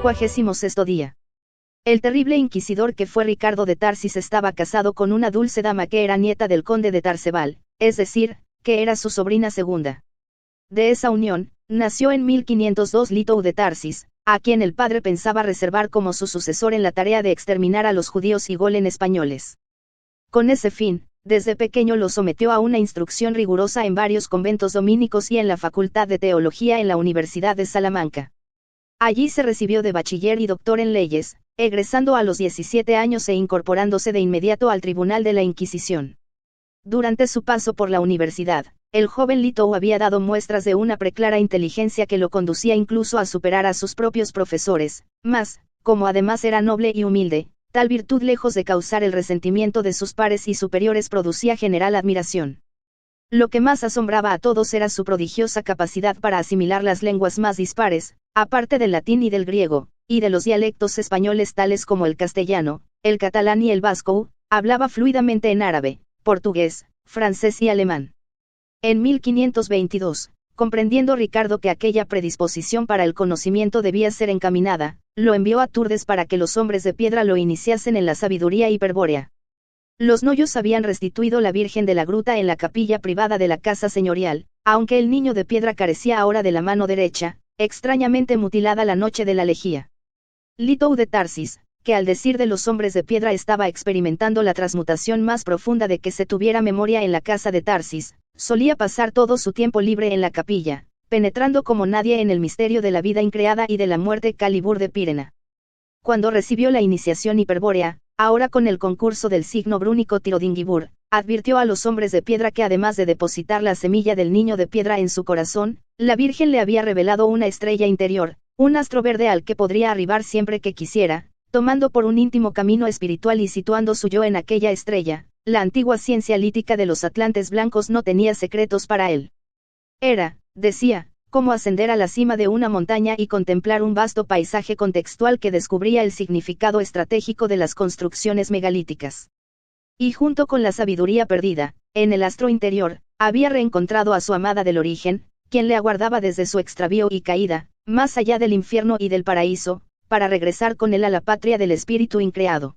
56º día. El terrible inquisidor que fue Ricardo de Tarsis estaba casado con una dulce dama que era nieta del conde de Tarsebal, es decir, que era su sobrina segunda. De esa unión, nació en 1502 Litou de Tarsis, a quien el padre pensaba reservar como su sucesor en la tarea de exterminar a los judíos y golen españoles. Con ese fin, desde pequeño lo sometió a una instrucción rigurosa en varios conventos dominicos y en la Facultad de Teología en la Universidad de Salamanca. Allí se recibió de bachiller y doctor en leyes, egresando a los 17 años e incorporándose de inmediato al Tribunal de la Inquisición. Durante su paso por la universidad, el joven Litou había dado muestras de una preclara inteligencia que lo conducía incluso a superar a sus propios profesores, mas, como además era noble y humilde, tal virtud lejos de causar el resentimiento de sus pares y superiores producía general admiración. Lo que más asombraba a todos era su prodigiosa capacidad para asimilar las lenguas más dispares, aparte del latín y del griego, y de los dialectos españoles tales como el castellano, el catalán y el vasco. Hablaba fluidamente en árabe, portugués, francés y alemán. En 1522, comprendiendo Ricardo que aquella predisposición para el conocimiento debía ser encaminada, lo envió a Turdes para que los hombres de piedra lo iniciasen en la sabiduría hiperbórea. Los noyos habían restituido la Virgen de la Gruta en la capilla privada de la casa señorial, aunque el niño de piedra carecía ahora de la mano derecha, extrañamente mutilada la noche de la lejía. Litou de Tarsis, que al decir de los hombres de piedra estaba experimentando la transmutación más profunda de que se tuviera memoria en la casa de Tarsis, solía pasar todo su tiempo libre en la capilla, penetrando como nadie en el misterio de la vida increada y de la muerte Calibur de Pirena. Cuando recibió la iniciación hiperbórea, ahora con el concurso del signo brúnico Tirodingibur, advirtió a los hombres de piedra que además de depositar la semilla del niño de piedra en su corazón, la Virgen le había revelado una estrella interior, un astro verde al que podría arribar siempre que quisiera, tomando por un íntimo camino espiritual y situando su yo en aquella estrella. La antigua ciencia lítica de los atlantes blancos no tenía secretos para él. Era, decía, como ascender a la cima de una montaña y contemplar un vasto paisaje contextual que descubría el significado estratégico de las construcciones megalíticas. Y junto con la sabiduría perdida, en el astro interior, había reencontrado a su amada del origen, quien le aguardaba desde su extravío y caída, más allá del infierno y del paraíso, para regresar con él a la patria del espíritu increado.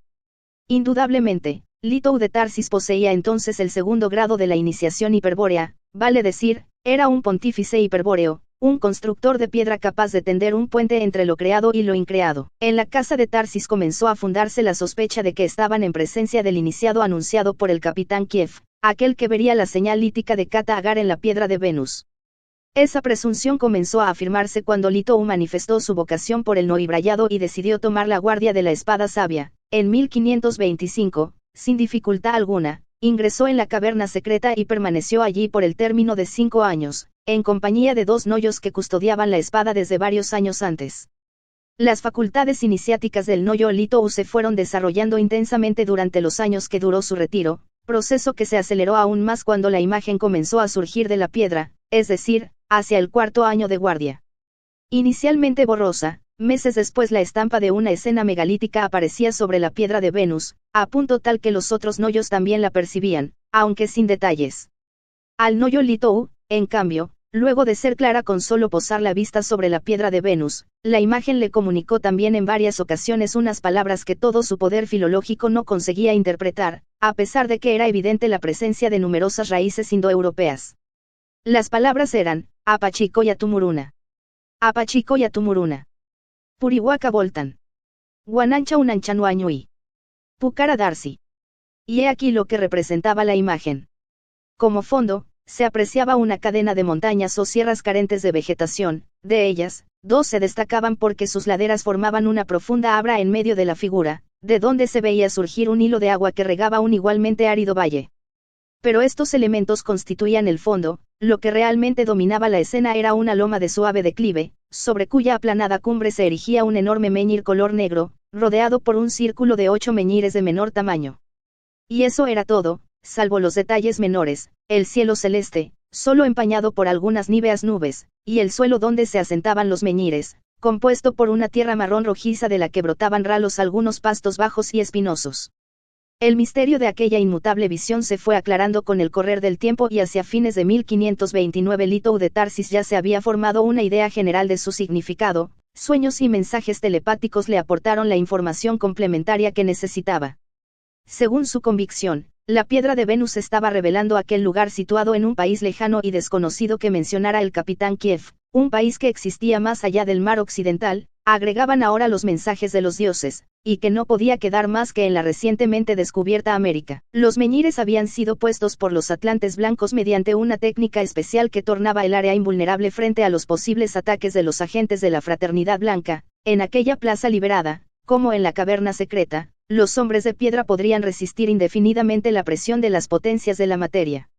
Indudablemente, Litou de Tarsis poseía entonces el segundo grado de la iniciación hiperbórea, vale decir, era un pontífice hiperbóreo, un constructor de piedra capaz de tender un puente entre lo creado y lo increado. En la casa de Tarsis comenzó a fundarse la sospecha de que estaban en presencia del iniciado anunciado por el capitán Kiev, aquel que vería la señal lítica de Kata Agar en la piedra de Venus. Esa presunción comenzó a afirmarse cuando Litou manifestó su vocación por el noibrayado y decidió tomar la guardia de la espada sabia. En 1525, sin dificultad alguna, ingresó en la caverna secreta y permaneció allí por el término de 5 años, en compañía de 2 noyos que custodiaban la espada desde varios años antes. Las facultades iniciáticas del noyo Litou se fueron desarrollando intensamente durante los años que duró su retiro, proceso que se aceleró aún más cuando la imagen comenzó a surgir de la piedra, es decir, hacia el 4.º año de guardia. Inicialmente borrosa, meses después la estampa de una escena megalítica aparecía sobre la piedra de Venus, a punto tal que los otros noyos también la percibían, aunque sin detalles. Al noyo Litou, en cambio, luego de ser clara con solo posar la vista sobre la piedra de Venus, la imagen le comunicó también en varias ocasiones unas palabras que todo su poder filológico no conseguía interpretar, a pesar de que era evidente la presencia de numerosas raíces indoeuropeas. Las palabras eran, Apachicoya Tumuruna. Apachicoya Tumuruna. Purihuaca Voltan. Guanancha Unanchanuañui. Pucara Darcy. Y he aquí lo que representaba la imagen. Como fondo, se apreciaba una cadena de montañas o sierras carentes de vegetación, de ellas, 2 se destacaban porque sus laderas formaban una profunda abra en medio de la figura, de donde se veía surgir un hilo de agua que regaba un igualmente árido valle. Pero estos elementos constituían el fondo, lo que realmente dominaba la escena era una loma de suave declive, sobre cuya aplanada cumbre se erigía un enorme menhir color negro, rodeado por un círculo de 8 menhires de menor tamaño. Y eso era todo, salvo los detalles menores, el cielo celeste, solo empañado por algunas níveas nubes, y el suelo donde se asentaban los menhires, compuesto por una tierra marrón rojiza de la que brotaban ralos algunos pastos bajos y espinosos. El misterio de aquella inmutable visión se fue aclarando con el correr del tiempo y hacia fines de 1529 Leto de Tarsis ya se había formado una idea general de su significado. Sueños y mensajes telepáticos le aportaron la información complementaria que necesitaba. Según su convicción, la piedra de Venus estaba revelando aquel lugar situado en un país lejano y desconocido que mencionara el capitán Kiev, un país que existía más allá del mar occidental, agregaban ahora los mensajes de los dioses, y que no podía quedar más que en la recientemente descubierta América. Los menhires habían sido puestos por los atlantes blancos mediante una técnica especial que tornaba el área invulnerable frente a los posibles ataques de los agentes de la Fraternidad Blanca. En aquella plaza liberada, como en la caverna secreta, los hombres de piedra podrían resistir indefinidamente la presión de las potencias de la materia.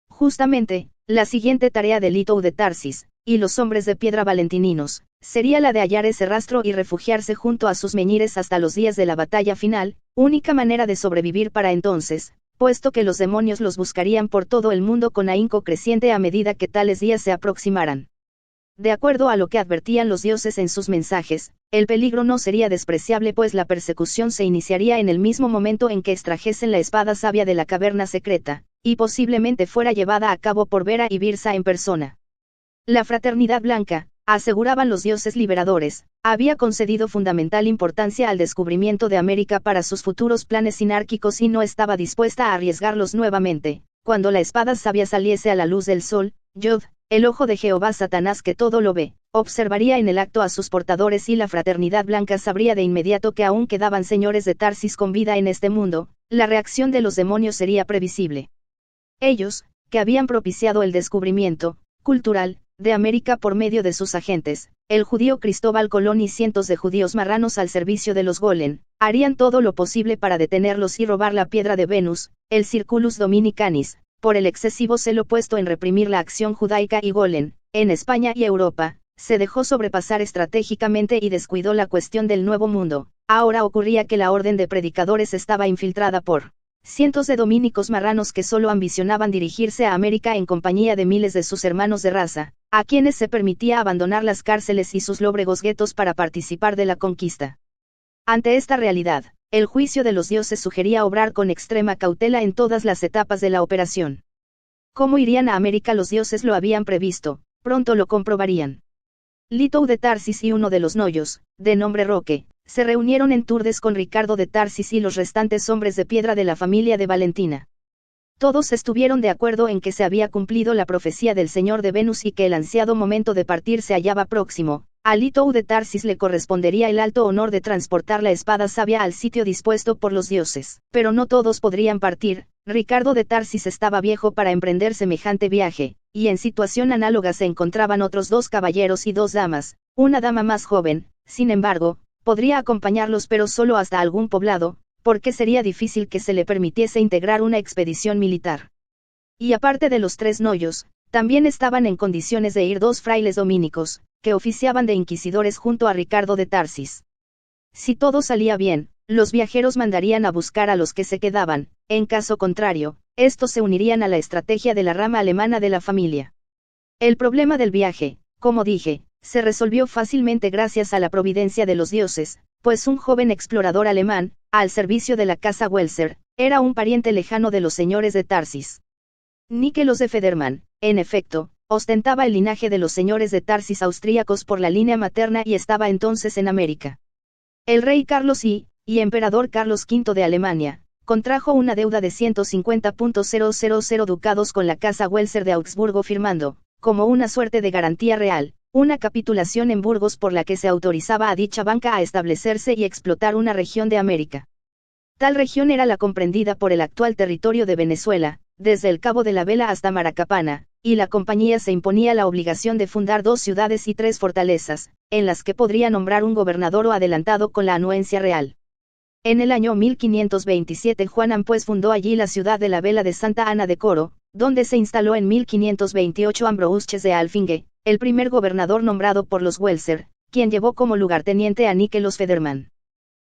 Justamente, la siguiente tarea de Leto de Tarsis, y los hombres de piedra valentininos, sería la de hallar ese rastro y refugiarse junto a sus menhires hasta los días de la batalla final, única manera de sobrevivir para entonces, puesto que los demonios los buscarían por todo el mundo con ahínco creciente a medida que tales días se aproximaran. De acuerdo a lo que advertían los dioses en sus mensajes, el peligro no sería despreciable pues la persecución se iniciaría en el mismo momento en que extrajesen la espada sabia de la caverna secreta, y posiblemente fuera llevada a cabo por Vera y Birsa en persona. La Fraternidad Blanca, aseguraban los dioses liberadores, había concedido fundamental importancia al descubrimiento de América para sus futuros planes sinárquicos y no estaba dispuesta a arriesgarlos nuevamente. Cuando la espada sabia saliese a la luz del sol, Yod, el ojo de Jehová Satanás que todo lo ve, observaría en el acto a sus portadores y la Fraternidad Blanca sabría de inmediato que aún quedaban señores de Tarsis con vida en este mundo. La reacción de los demonios sería previsible. Ellos, que habían propiciado el descubrimiento cultural de América por medio de sus agentes, el judío Cristóbal Colón y cientos de judíos marranos al servicio de los Golem, harían todo lo posible para detenerlos y robar la piedra de Venus, el Circulus Dominicanis, por el excesivo celo puesto en reprimir la acción judaica y Golem, en España y Europa, se dejó sobrepasar estratégicamente y descuidó la cuestión del Nuevo Mundo. Ahora ocurría que la orden de predicadores estaba infiltrada por cientos de dominicos marranos que solo ambicionaban dirigirse a América en compañía de miles de sus hermanos de raza, a quienes se permitía abandonar las cárceles y sus lóbregos guetos para participar de la conquista. Ante esta realidad, el juicio de los dioses sugería obrar con extrema cautela en todas las etapas de la operación. ¿Cómo irían a América? Los dioses lo habían previsto, pronto lo comprobarían. Leto de Tarsis y uno de los noyos, de nombre Roque, se reunieron en Turdes con Ricardo de Tarsis y los restantes hombres de piedra de la familia de Valentina. Todos estuvieron de acuerdo en que se había cumplido la profecía del Señor de Venus y que el ansiado momento de partir se hallaba próximo. A Leto de Tarsis le correspondería el alto honor de transportar la espada sabia al sitio dispuesto por los dioses. Pero no todos podrían partir. Ricardo de Tarsis estaba viejo para emprender semejante viaje, y en situación análoga se encontraban otros 2 caballeros y 2 damas. Una dama más joven, sin embargo, podría acompañarlos pero solo hasta algún poblado, porque sería difícil que se le permitiese integrar una expedición militar. Y aparte de los 3 noyos, también estaban en condiciones de ir 2 frailes dominicos, que oficiaban de inquisidores junto a Ricardo de Tarsis. Si todo salía bien, los viajeros mandarían a buscar a los que se quedaban, en caso contrario, estos se unirían a la estrategia de la rama alemana de la familia. El problema del viaje, como dije, se resolvió fácilmente gracias a la providencia de los dioses, pues un joven explorador alemán, al servicio de la casa Welser, era un pariente lejano de los señores de Tarsis. Nicelos de Federman, en efecto, ostentaba el linaje de los señores de Tarsis austríacos por la línea materna y estaba entonces en América. El rey Carlos y emperador Carlos V de Alemania, contrajo una deuda de 150.000 ducados con la casa Welser de Augsburgo firmando, como una suerte de garantía real, una capitulación en Burgos por la que se autorizaba a dicha banca a establecerse y explotar una región de América. Tal región era la comprendida por el actual territorio de Venezuela, desde el Cabo de la Vela hasta Maracapana, y la compañía se imponía la obligación de fundar 2 ciudades y 3 fortalezas, en las que podría nombrar un gobernador o adelantado con la anuencia real. En el año 1527 Juan Ampués fundó allí la ciudad de la Vela de Santa Ana de Coro, donde se instaló en 1528 Ambrousches de Alfingue, el primer gobernador nombrado por los Welser, quien llevó como lugarteniente a Nicelos Federman.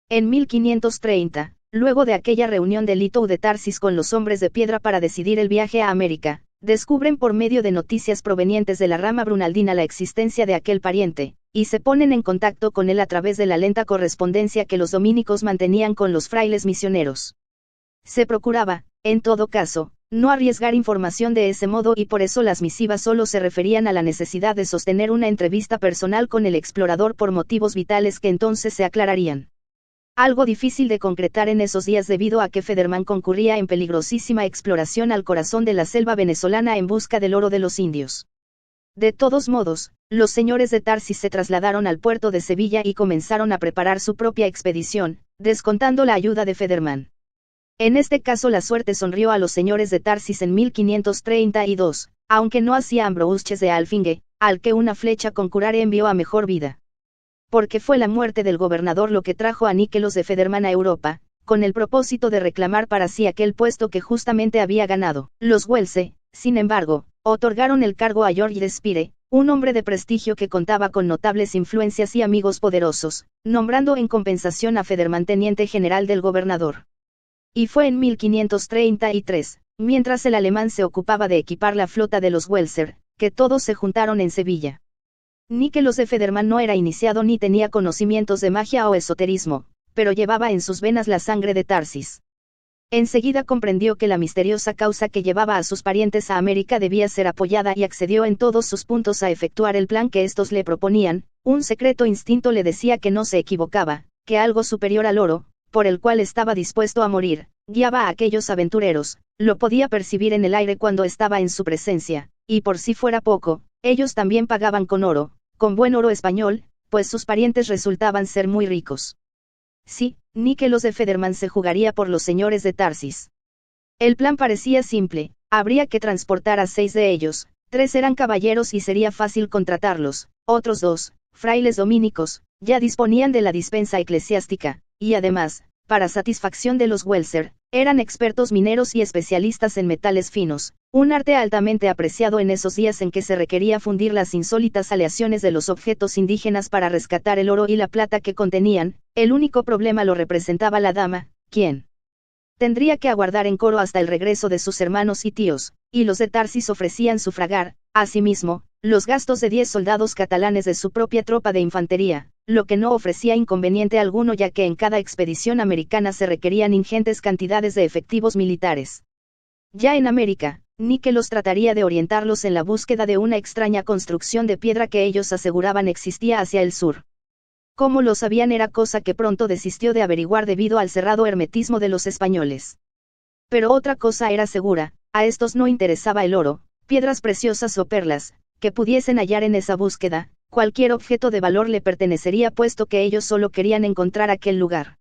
En 1530, luego de aquella reunión de Leto de Tarsis con los hombres de piedra para decidir el viaje a América, descubren por medio de noticias provenientes de la rama brunaldina la existencia de aquel pariente, y se ponen en contacto con él a través de la lenta correspondencia que los dominicos mantenían con los frailes misioneros. Se procuraba, en todo caso, no arriesgar información de ese modo y por eso las misivas solo se referían a la necesidad de sostener una entrevista personal con el explorador por motivos vitales que entonces se aclararían. Algo difícil de concretar en esos días debido a que Federman concurría en peligrosísima exploración al corazón de la selva venezolana en busca del oro de los indios. De todos modos, los señores de Tarsis se trasladaron al puerto de Sevilla y comenzaron a preparar su propia expedición, descontando la ayuda de Federman. En este caso la suerte sonrió a los señores de Tarsis en 1532, aunque no hacía Ambrosches de Alfingue, al que una flecha con curare envió a mejor vida. Porque fue la muerte del gobernador lo que trajo a Níquelos de Federman a Europa, con el propósito de reclamar para sí aquel puesto que justamente había ganado. Los Güelse, sin embargo, otorgaron el cargo a George de Spire, un hombre de prestigio que contaba con notables influencias y amigos poderosos, nombrando en compensación a Federman teniente general del gobernador. Y fue en 1533, mientras el alemán se ocupaba de equipar la flota de los Welser, que todos se juntaron en Sevilla. Níquelos de Federman no era iniciado ni tenía conocimientos de magia o esoterismo, pero llevaba en sus venas la sangre de Tarsis. Enseguida comprendió que la misteriosa causa que llevaba a sus parientes a América debía ser apoyada y accedió en todos sus puntos a efectuar el plan que estos le proponían. Un secreto instinto le decía que no se equivocaba, que algo superior al oro, por el cual estaba dispuesto a morir, guiaba a aquellos aventureros, lo podía percibir en el aire cuando estaba en su presencia, y por si fuera poco, ellos también pagaban con oro, con buen oro español, pues sus parientes resultaban ser muy ricos. Sí, Níquelos de Federman se jugaría por los señores de Tarsis. El plan parecía simple, habría que transportar a 6 de ellos, 3 eran caballeros y sería fácil contratarlos, otros 2, frailes dominicos, ya disponían de la dispensa eclesiástica, y además, para satisfacción de los Welser, eran expertos mineros y especialistas en metales finos, un arte altamente apreciado en esos días en que se requería fundir las insólitas aleaciones de los objetos indígenas para rescatar el oro y la plata que contenían. El único problema lo representaba la dama, quien tendría que aguardar en Coro hasta el regreso de sus hermanos y tíos, y los de Tarsis ofrecían sufragar, asimismo, los gastos de 10 soldados catalanes de su propia tropa de infantería, lo que no ofrecía inconveniente alguno ya que en cada expedición americana se requerían ingentes cantidades de efectivos militares. Ya en América, Níquelos trataría de orientarlos en la búsqueda de una extraña construcción de piedra que ellos aseguraban existía hacia el sur. Cómo lo sabían era cosa que pronto desistió de averiguar debido al cerrado hermetismo de los españoles. Pero otra cosa era segura, a estos no interesaba el oro, piedras preciosas o perlas, que pudiesen hallar en esa búsqueda, cualquier objeto de valor le pertenecería puesto que ellos solo querían encontrar aquel lugar.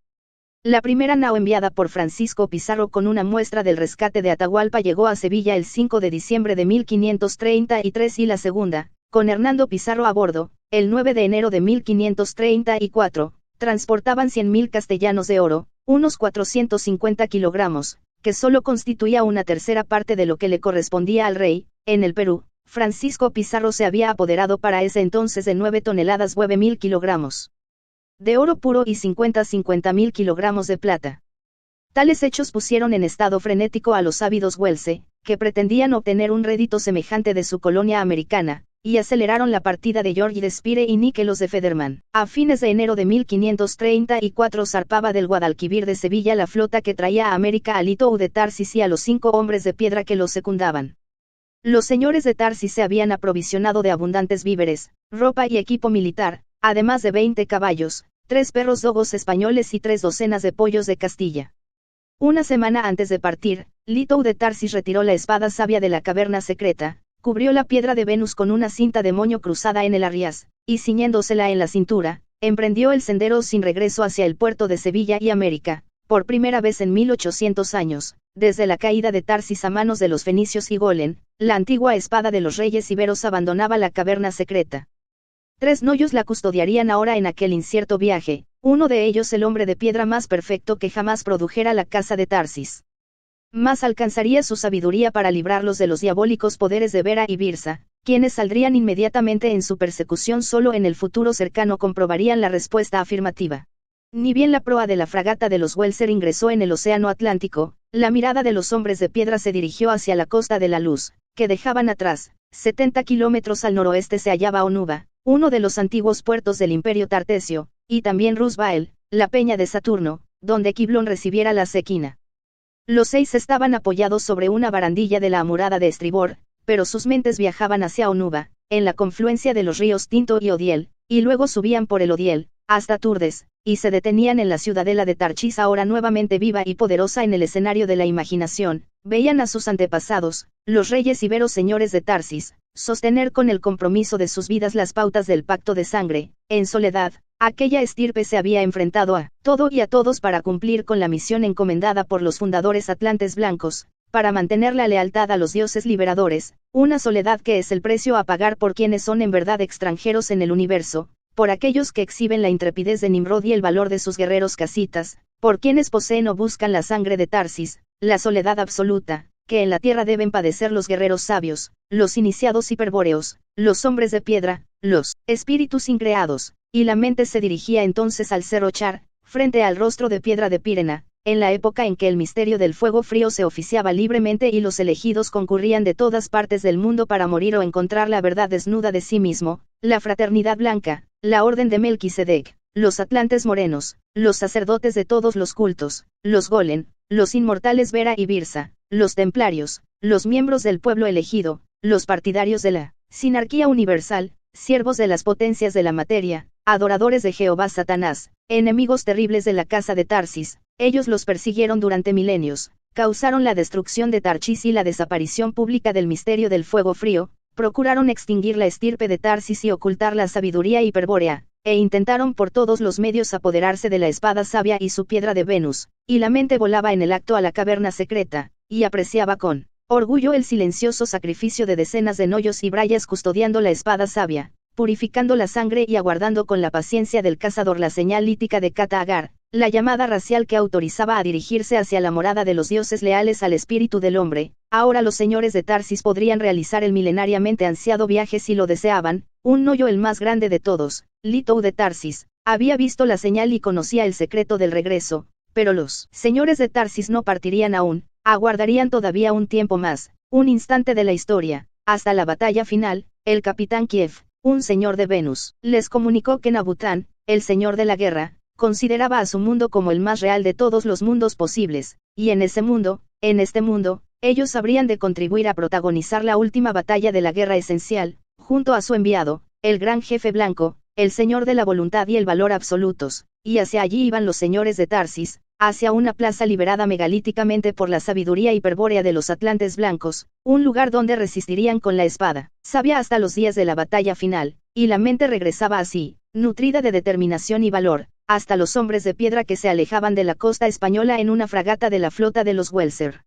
La primera nao enviada por Francisco Pizarro con una muestra del rescate de Atahualpa llegó a Sevilla el 5 de diciembre de 1533 y la segunda, con Hernando Pizarro a bordo, el 9 de enero de 1534, transportaban 100.000 castellanos de oro, unos 450 kilogramos, que solo constituía una tercera parte de lo que le correspondía al rey. En el Perú, Francisco Pizarro se había apoderado para ese entonces de 9 toneladas 9.000 kilogramos de oro puro y 50.000 kilogramos de plata. Tales hechos pusieron en estado frenético a los ávidos Güelse, que pretendían obtener un rédito semejante de su colonia americana, y aceleraron la partida de George de Spire y Níquelos de Federman. A fines de enero de 1534 zarpaba del Guadalquivir de Sevilla la flota que traía a América a Litou de Tarsis y a los 5 hombres de piedra que los secundaban. Los señores de Tarsis se habían aprovisionado de abundantes víveres, ropa y equipo militar, además de 20 caballos, 3 perros dogos españoles y 3 docenas de pollos de Castilla. Una semana antes de partir, Litou de Tarsis retiró la espada sabia de la caverna secreta, cubrió la piedra de Venus con una cinta de moño cruzada en el arriaz, y ciñéndosela en la cintura, emprendió el sendero sin regreso hacia el puerto de Sevilla y América, por primera vez en 1800 años, desde la caída de Tarsis a manos de los fenicios y Golen, la antigua espada de los reyes iberos abandonaba la caverna secreta. 3 noyos la custodiarían ahora en aquel incierto viaje, uno de ellos el hombre de piedra más perfecto que jamás produjera la casa de Tarsis. Más alcanzaría su sabiduría para librarlos de los diabólicos poderes de Vera y Birsa, quienes saldrían inmediatamente en su persecución. Solo en el futuro cercano comprobarían la respuesta afirmativa. Ni bien la proa de la fragata de los Welser ingresó en el océano Atlántico, la mirada de los hombres de piedra se dirigió hacia la Costa de la Luz, que dejaban atrás. 70 kilómetros al noroeste se hallaba Onuba, uno de los antiguos puertos del Imperio Tartesio, y también Rusbael, la peña de Saturno, donde Quiblón recibiera la sequina. Los 6 estaban apoyados sobre una barandilla de la amurada de estribor, pero sus mentes viajaban hacia Onuba, en la confluencia de los ríos Tinto y Odiel, y luego subían por el Odiel, hasta Turdes, y se detenían en la ciudadela de Tarchis ahora nuevamente viva y poderosa en el escenario de la imaginación. Veían a sus antepasados, los reyes iberos señores de Tarsis, sostener con el compromiso de sus vidas las pautas del pacto de sangre. En soledad, aquella estirpe se había enfrentado a todo y a todos para cumplir con la misión encomendada por los fundadores atlantes blancos, para mantener la lealtad a los dioses liberadores, una soledad que es el precio a pagar por quienes son en verdad extranjeros en el universo, por aquellos que exhiben la intrepidez de Nimrod y el valor de sus guerreros casitas, por quienes poseen o buscan la sangre de Tarsis, la soledad absoluta, que en la tierra deben padecer los guerreros sabios, los iniciados hiperbóreos, los hombres de piedra, los espíritus increados, y la mente se dirigía entonces al cerro Char, frente al rostro de piedra de Pirena, en la época en que el misterio del fuego frío se oficiaba libremente y los elegidos concurrían de todas partes del mundo para morir o encontrar la verdad desnuda de sí mismo, la fraternidad blanca, la orden de Melquisedec, los atlantes morenos, los sacerdotes de todos los cultos, los golem, los inmortales Vera y Birsa, los templarios, los miembros del pueblo elegido, los partidarios de la sinarquía universal, siervos de las potencias de la materia, adoradores de Jehová Satanás, enemigos terribles de la casa de Tarsis. Ellos los persiguieron durante milenios, causaron la destrucción de Tarchis y la desaparición pública del misterio del fuego frío, procuraron extinguir la estirpe de Tarsis y ocultar la sabiduría hiperbórea, e intentaron por todos los medios apoderarse de la espada sabia y su piedra de Venus, y la mente volaba en el acto a la caverna secreta, y apreciaba con orgullo el silencioso sacrificio de decenas de Noyos y Brayas custodiando la espada sabia, purificando la sangre y aguardando con la paciencia del cazador la señal lítica de Kata Agar, la llamada racial que autorizaba a dirigirse hacia la morada de los dioses leales al espíritu del hombre. Ahora los señores de Tarsis podrían realizar el milenariamente ansiado viaje si lo deseaban. Un Noyo, el más grande de todos, Litou de Tarsis, había visto la señal y conocía el secreto del regreso, pero los señores de Tarsis no partirían aún, aguardarían todavía un tiempo más, un instante de la historia, hasta la batalla final. El capitán Kiev, un señor de Venus, les comunicó que Nabután, el señor de la guerra, consideraba a su mundo como el más real de todos los mundos posibles, y en ese mundo, en este mundo, ellos habrían de contribuir a protagonizar la última batalla de la guerra esencial, junto a su enviado, el gran jefe blanco, el señor de la voluntad y el valor absolutos, y hacia allí iban los señores de Tarsis, hacia una plaza liberada megalíticamente por la sabiduría hiperbórea de los atlantes blancos, un lugar donde resistirían con la espada sabia hasta los días de la batalla final, y la mente regresaba así, nutrida de determinación y valor, hasta los hombres de piedra que se alejaban de la costa española en una fragata de la flota de los Welser.